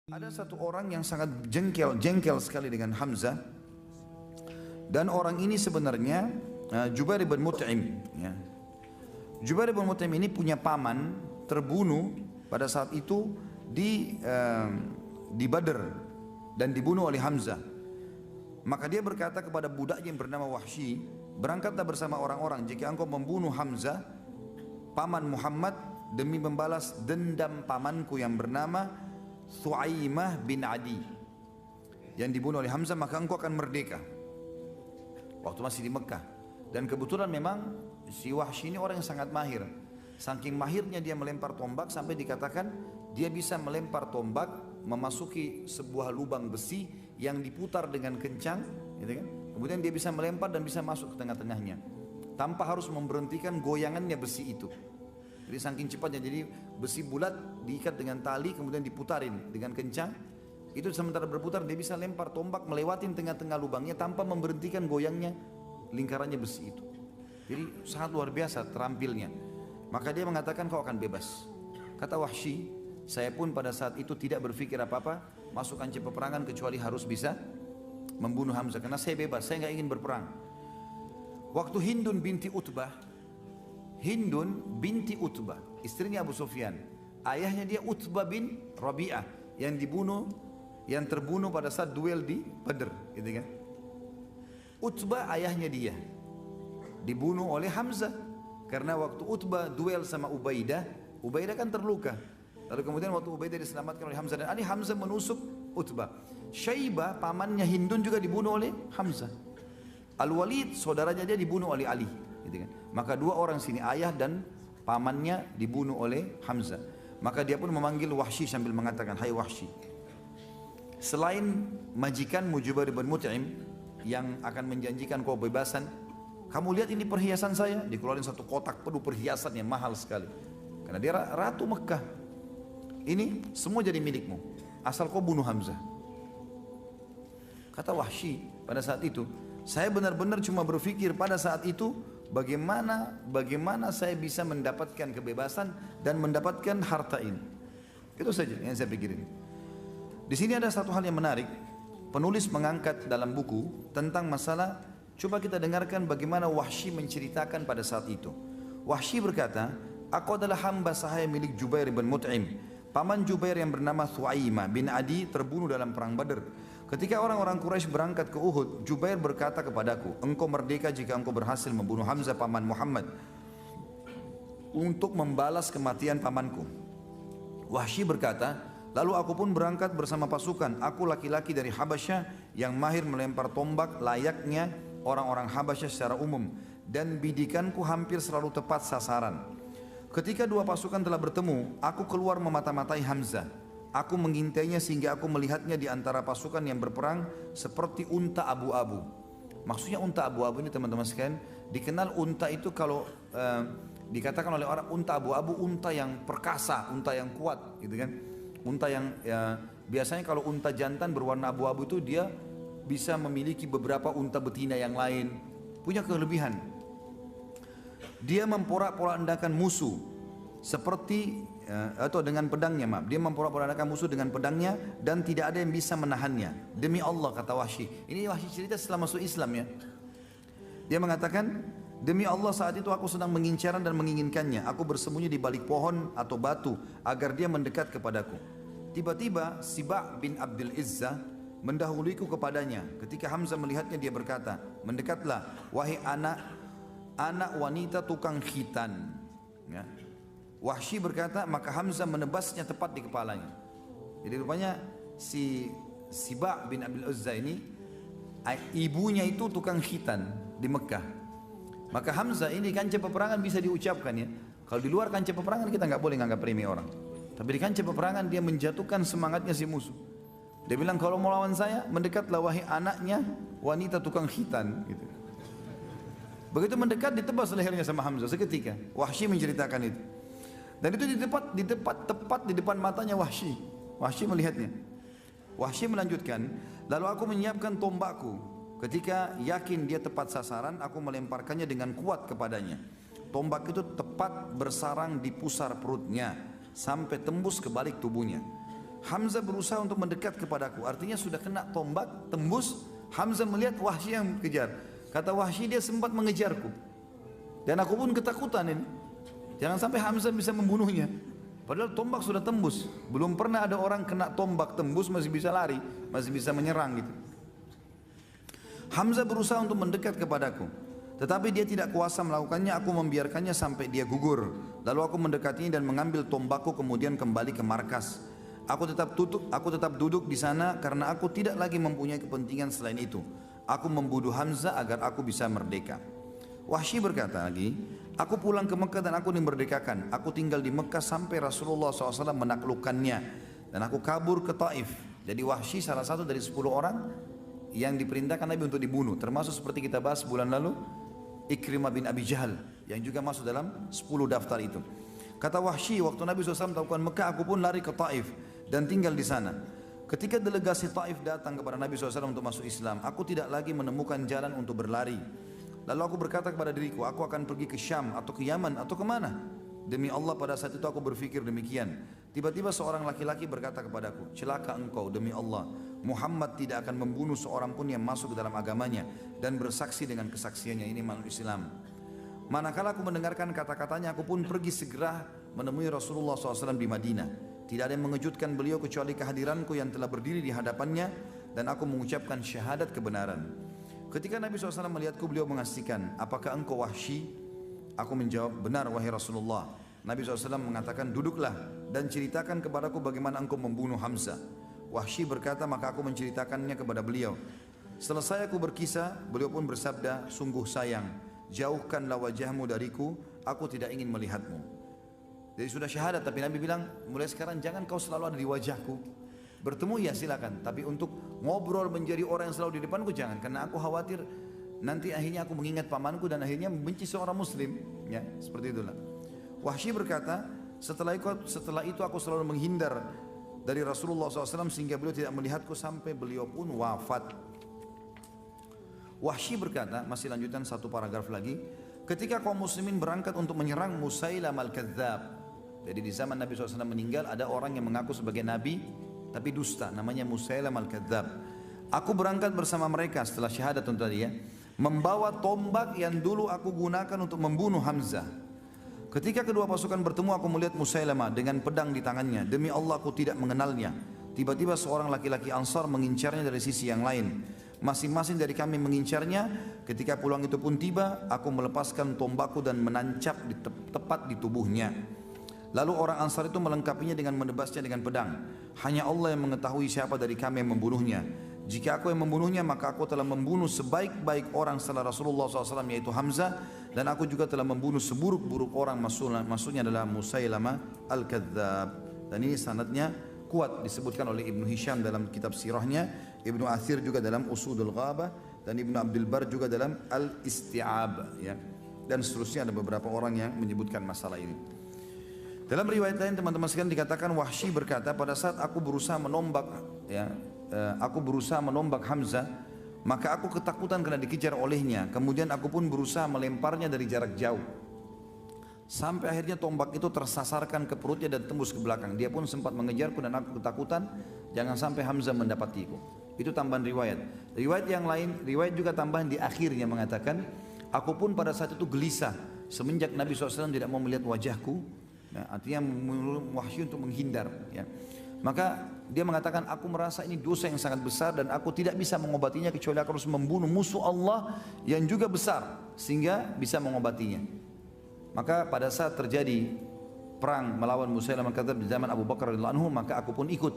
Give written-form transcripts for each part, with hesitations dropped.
Ada satu orang yang sangat jengkel sekali dengan Hamzah, dan orang ini sebenarnya Jubair bin Mut'im. Ya. Jubair bin Mut'im ini punya paman terbunuh pada saat itu di Badr dan dibunuh oleh Hamzah. Maka dia berkata kepada budaknya yang bernama Wahsy, berangkatlah bersama orang-orang jika engkau membunuh Hamzah, paman Muhammad, demi membalas dendam pamanku yang bernama Thu'aimah bin Adi yang dibunuh oleh Hamzah, maka engkau akan merdeka. Waktu masih di Mekah. Dan kebetulan memang si Wahsy ini orang yang sangat mahir. Saking mahirnya dia melempar tombak sampai dikatakan dia bisa melempar tombak memasuki sebuah lubang besi yang diputar dengan kencang, gitu kan? Kemudian dia bisa melempar dan bisa masuk ke tengah-tengahnya tanpa harus memberhentikan goyangannya besi itu. Jadi saking cepatnya, jadi besi bulat diikat dengan tali kemudian diputarin dengan kencang. Itu sementara berputar dia bisa lempar tombak melewati tengah-tengah lubangnya tanpa memberhentikan goyangnya lingkarannya besi itu. Jadi sangat luar biasa terampilnya. Maka dia mengatakan kau akan bebas. Kata Wahsy, saya pun pada saat itu tidak berpikir apa-apa masuk kancah peperangan kecuali harus bisa membunuh Hamzah, karena saya bebas, saya nggak ingin berperang. Waktu Hindun binti Utbah, istrinya Abu Sufyan, ayahnya dia Utbah bin Rabi'ah yang terbunuh pada saat duel di Badr, gitu kan? Utbah ayahnya dia dibunuh oleh Hamzah karena waktu Utbah duel sama Ubaidah kan terluka. Lalu kemudian waktu Ubaidah diselamatkan oleh Hamzah dan Ali, Hamzah menusuk Utbah. Syaibah pamannya Hindun juga dibunuh oleh Hamzah. Al-Walid saudaranya dia dibunuh oleh Ali, gitu kan? Maka dua orang sini, ayah dan pamannya dibunuh oleh Hamzah. Maka dia pun memanggil Wahsy sambil mengatakan, hai Wahsy, selain majikanmu Jubair bin Mut'im yang akan menjanjikan kau bebasan, kamu lihat ini perhiasan saya. Dikeluarin satu kotak penuh perhiasan yang mahal sekali, karena dia ratu Mekah. Ini semua jadi milikmu asal kau bunuh Hamzah. Kata Wahsy pada saat itu, saya benar-benar cuma berpikir pada saat itu bagaimana saya bisa mendapatkan kebebasan dan mendapatkan harta ini. Itu saja yang saya pikirin. Di sini ada satu hal yang menarik. Penulis mengangkat dalam buku tentang masalah, coba kita dengarkan bagaimana Wahsy menceritakan pada saat itu. Wahsy berkata, aku adalah hamba sahaya milik Jubair bin Mut'im. Paman Jubair yang bernama Thu'aimah bin Adi terbunuh dalam perang Badr. Ketika orang-orang Quraisy berangkat ke Uhud, Jubair berkata kepadaku, engkau merdeka jika engkau berhasil membunuh Hamzah paman Muhammad untuk membalas kematian pamanku. Wahsy berkata, lalu aku pun berangkat bersama pasukan. Aku laki-laki dari Habasyah yang mahir melempar tombak layaknya orang-orang Habasyah secara umum, dan bidikanku hampir selalu tepat sasaran. Ketika dua pasukan telah bertemu, aku keluar memata-matai Hamzah. Aku mengintainya sehingga aku melihatnya di antara pasukan yang berperang seperti unta abu-abu. Maksudnya unta abu-abu ini teman-teman sekalian, dikenal unta itu kalau dikatakan oleh orang unta abu-abu, unta yang perkasa, unta yang kuat, gitu kan? Unta yang biasanya kalau unta jantan berwarna abu-abu itu dia bisa memiliki beberapa unta betina yang lain, punya kelebihan. Dia memporak-porandakan musuh seperti atau dengan pedangnya, dia memporak-porandakan musuh dengan pedangnya dan tidak ada yang bisa menahannya. Demi Allah, kata Wahsy. Ini Wahsy cerita setelah masuk Islam ya. Dia mengatakan, demi Allah saat itu aku sedang mengincarnya dan menginginkannya. Aku bersembunyi di balik pohon atau batu agar dia mendekat kepadaku. Tiba-tiba Siba' bin Abdul Izzah mendahuliku kepadanya. Ketika Hamzah melihatnya, dia berkata, mendekatlah wahai anak wanita tukang khitan, ya. Wahsy berkata, maka Hamzah menebasnya tepat di kepalanya. Jadi rupanya si Siba' bin Abdul Izzah ini ibunya itu tukang khitan di Mekah. Maka Hamzah ini kancah peperangan bisa diucapkan ya. Kalau di luar kancah peperangan kita nggak boleh nganggap remeh orang. Tapi di kancah peperangan dia menjatuhkan semangatnya si musuh. Dia bilang, kalau mau lawan saya, mendekatlah wahai anaknya wanita tukang khitan, gitu. Begitu mendekat, ditebas lehernya sama Hamzah seketika. Wahsy menceritakan itu. Dan itu tepat di depan matanya Wahsy. Wahsy melihatnya. Wahsy melanjutkan, lalu aku menyiapkan tombakku. Ketika yakin dia tepat sasaran, aku melemparkannya dengan kuat kepadanya. Tombak itu tepat bersarang di pusar perutnya sampai tembus ke balik tubuhnya. Hamzah berusaha untuk mendekat kepadaku. Artinya sudah kena tombak, tembus. Hamzah melihat Wahsy yang kejar. Kata Wahsy, dia sempat mengejarku. Dan aku pun ketakutan ini. Jangan sampai Hamzah bisa membunuhnya. Padahal tombak sudah tembus. Belum pernah ada orang kena tombak tembus masih bisa lari, masih bisa menyerang gitu. Hamzah berusaha untuk mendekat kepadaku. Tetapi dia tidak kuasa melakukannya, aku membiarkannya sampai dia gugur. Lalu aku mendekatinya dan mengambil tombakku kemudian kembali ke markas. Aku tetap duduk di sana karena aku tidak lagi mempunyai kepentingan selain itu. Aku membunuh Hamzah agar aku bisa merdeka. Wahsy berkata lagi, aku pulang ke Mekah dan aku dimerdekakan. Aku tinggal di Mekah sampai Rasulullah SAW menaklukkannya. Dan aku kabur ke Taif. Jadi Wahsy salah satu dari 10 orang yang diperintahkan Nabi untuk dibunuh. Termasuk seperti kita bahas bulan lalu, Ikrimah bin Abi Jahal yang juga masuk dalam 10 daftar itu. Kata Wahsy, waktu Nabi SAW melakukan Mekah, aku pun lari ke Taif dan tinggal di sana. Ketika delegasi Taif datang kepada Nabi SAW untuk masuk Islam, aku tidak lagi menemukan jalan untuk berlari. Lalu aku berkata kepada diriku, aku akan pergi ke Syam atau ke Yaman atau kemana? Demi Allah pada saat itu aku berpikir demikian. Tiba-tiba seorang laki-laki berkata kepadaku, celaka engkau demi Allah. Muhammad tidak akan membunuh seorang pun yang masuk ke dalam agamanya dan bersaksi dengan kesaksiannya. Ini makhluk Islam. Manakala aku mendengarkan kata-katanya, aku pun pergi segera menemui Rasulullah SAW di Madinah. Tidak ada yang mengejutkan beliau kecuali kehadiranku yang telah berdiri di hadapannya dan aku mengucapkan syahadat kebenaran. Ketika Nabi SAW melihatku, beliau mengasihkan, apakah engkau Wahsy? Aku menjawab, benar wahai Rasulullah. Nabi SAW mengatakan, duduklah dan ceritakan kepadaku bagaimana engkau membunuh Hamzah. Wahsy berkata, maka aku menceritakannya kepada beliau. Selesai aku berkisah, beliau pun bersabda, sungguh sayang, jauhkanlah wajahmu dariku, aku tidak ingin melihatmu. Jadi sudah syahadat, tapi Nabi bilang, mulai sekarang jangan kau selalu ada di wajahku. Bertemu ya silakan, tapi untuk ngobrol menjadi orang yang selalu di depanku jangan, karena aku khawatir nanti akhirnya aku mengingat pamanku dan akhirnya membenci seorang muslim, ya seperti itulah. Wahsy berkata, setelah itu aku selalu menghindar dari Rasulullah SAW sehingga beliau tidak melihatku sampai beliau pun wafat. Wahsy berkata, masih lanjutan satu paragraf lagi, ketika kaum muslimin berangkat untuk menyerang Musailamah al-Kadzab. Jadi di zaman Nabi SAW meninggal ada orang yang mengaku sebagai Nabi tapi dusta, namanya Musailamah al-Kadzab. Aku berangkat bersama mereka setelah syahadat tentu tadi ya, membawa tombak yang dulu aku gunakan untuk membunuh Hamzah. Ketika kedua pasukan bertemu, aku melihat Musailamah dengan pedang di tangannya. Demi Allah aku tidak mengenalnya. Tiba-tiba seorang laki-laki Ansar mengincarnya dari sisi yang lain. Masing-masing dari kami mengincarnya. Ketika pulang itu pun tiba, aku melepaskan tombakku dan menancap tepat di tubuhnya. Lalu orang Ansar itu melengkapinya dengan menebasnya dengan pedang. Hanya Allah yang mengetahui siapa dari kami yang membunuhnya. Jika aku yang membunuhnya, maka aku telah membunuh sebaik-baik orang setelah Rasulullah SAW, yaitu Hamzah. Dan aku juga telah membunuh seburuk-buruk orang, maksudnya adalah Musailamah al-Kadzab. Dan ini sanadnya kuat, disebutkan oleh Ibnu Hisham dalam kitab sirahnya, Ibnu Athir juga dalam Usudul Ghabah, dan Ibnu Abdul Bar juga dalam Al-Isti'ab, ya. Dan seterusnya ada beberapa orang yang menyebutkan masalah ini. Dalam riwayat lain teman-teman sekalian dikatakan Wahsy berkata, pada saat aku berusaha menombak, ya, Hamzah, maka aku ketakutan karena dikejar olehnya. Kemudian aku pun berusaha melemparnya dari jarak jauh. Sampai akhirnya tombak itu tersasarkan ke perutnya dan tembus ke belakang. Dia pun sempat mengejarku dan aku ketakutan jangan sampai Hamzah mendapatiku. Itu tambahan riwayat. Riwayat yang lain, riwayat juga tambahan di akhirnya mengatakan, aku pun pada saat itu gelisah semenjak Nabi SAW tidak mau melihat wajahku. Ya, artinya Wahsy untuk menghindar. Ya. Maka dia mengatakan, aku merasa ini dosa yang sangat besar dan aku tidak bisa mengobatinya kecuali aku harus membunuh musuh Allah yang juga besar sehingga bisa mengobatinya. Maka pada saat terjadi perang melawan Musailamah al-Kadzab di zaman Abu Bakar radhiyallahu anhu, maka aku pun ikut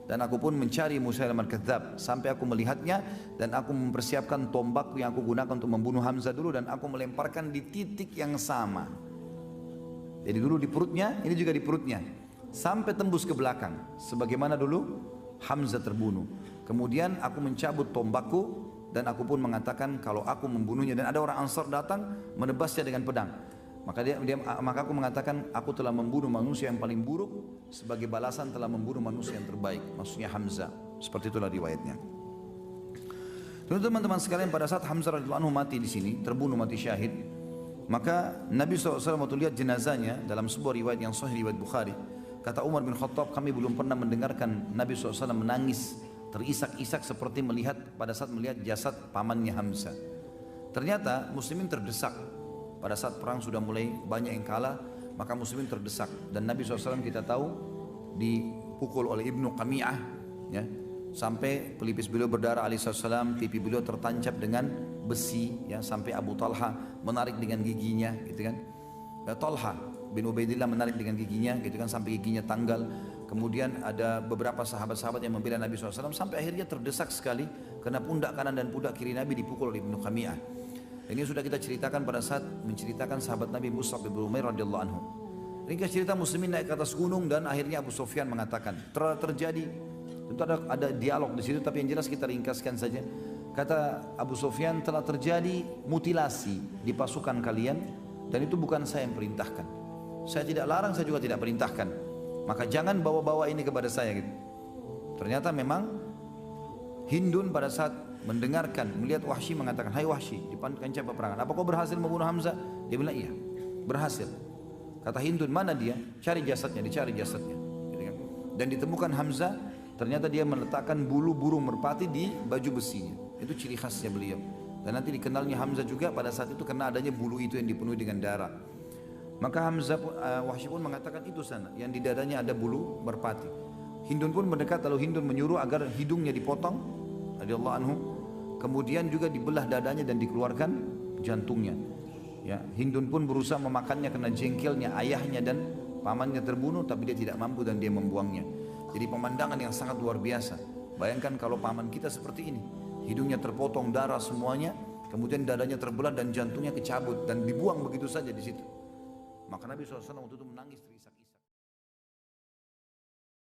dan aku pun mencari Musailamah al-Kadzab sampai aku melihatnya dan aku mempersiapkan tombak yang aku gunakan untuk membunuh Hamzah dulu dan aku melemparkan di titik yang sama. Jadi dulu di perutnya, ini juga di perutnya, sampai tembus ke belakang, sebagaimana dulu Hamzah terbunuh. Kemudian aku mencabut tombakku dan aku pun mengatakan kalau aku membunuhnya, dan ada orang Ansar datang menebasnya dengan pedang. Maka aku mengatakan aku telah membunuh manusia yang paling buruk sebagai balasan telah membunuh manusia yang terbaik, maksudnya Hamzah. Seperti itulah riwayatnya. Teman-teman sekalian, pada saat Hamzah radhiyallahu anhu mati di sini, terbunuh mati syahid, maka Nabi SAW waktu lihat jenazahnya dalam sebuah riwayat yang sahih, riwayat Bukhari, Kata Umar bin Khattab, kami belum pernah mendengarkan Nabi SAW menangis terisak-isak seperti pada saat melihat jasad pamannya Hamzah. Ternyata muslimin terdesak. Pada saat perang sudah mulai banyak yang kalah, maka muslimin terdesak. Dan Nabi SAW kita tahu dipukul oleh Ibnu Qami'ah, ya, sampai pelipis beliau berdarah alaihissalam, pipi beliau tertancap dengan besi, ya, sampai Abu Talha menarik dengan giginya, gitu kan. Talha bin Ubaidillah menarik dengan giginya, gitu kan, sampai giginya tanggal. Kemudian ada beberapa sahabat-sahabat yang membela Nabi SAW sampai akhirnya terdesak sekali karena pundak kanan dan pundak kiri Nabi dipukul oleh Ibnu Qami'ah. Ini sudah kita ceritakan pada saat menceritakan sahabat Nabi Mus'ab bin Umair radhiyallahu anhu. Ini cerita muslimin naik ke atas gunung dan akhirnya Abu Sufyan mengatakan, terjadi, tentu ada dialog di situ, tapi yang jelas kita ringkaskan saja. Kata Abu Sufyan, telah terjadi mutilasi di pasukan kalian dan itu bukan saya yang perintahkan. Saya tidak larang, saya juga tidak perintahkan. Maka jangan bawa-bawa ini kepada saya gitu. Ternyata memang Hindun pada saat mendengarkan, melihat Wahsy mengatakan, hai Wahsy, di kancah peperangan, apa kau berhasil membunuh Hamzah? Dia bilang iya, berhasil. Kata Hindun, mana dia? Cari jasadnya, dicari jasadnya. Dan ditemukan Hamzah, ternyata dia meletakkan bulu burung merpati di baju besinya. Itu ciri khasnya beliau. Dan nanti dikenalnya Hamzah juga pada saat itu karena adanya bulu itu yang dipenuhi dengan darah. Maka Wahsy pun mengatakan itu sana, yang di dadanya ada bulu merpati. Hindun pun mendekat, lalu Hindun menyuruh agar hidungnya dipotong, radhiyallahu anhu. Kemudian juga dibelah dadanya dan dikeluarkan jantungnya. Ya, Hindun pun berusaha memakannya karena jengkelnya ayahnya dan pamannya terbunuh, tapi dia tidak mampu dan dia membuangnya. Jadi pemandangan yang sangat luar biasa. Bayangkan kalau paman kita seperti ini, hidungnya terpotong, darah semuanya, kemudian dadanya terbelah dan jantungnya kecabut dan dibuang begitu saja di situ. Maka Nabi SAW waktu itu menangis terisak.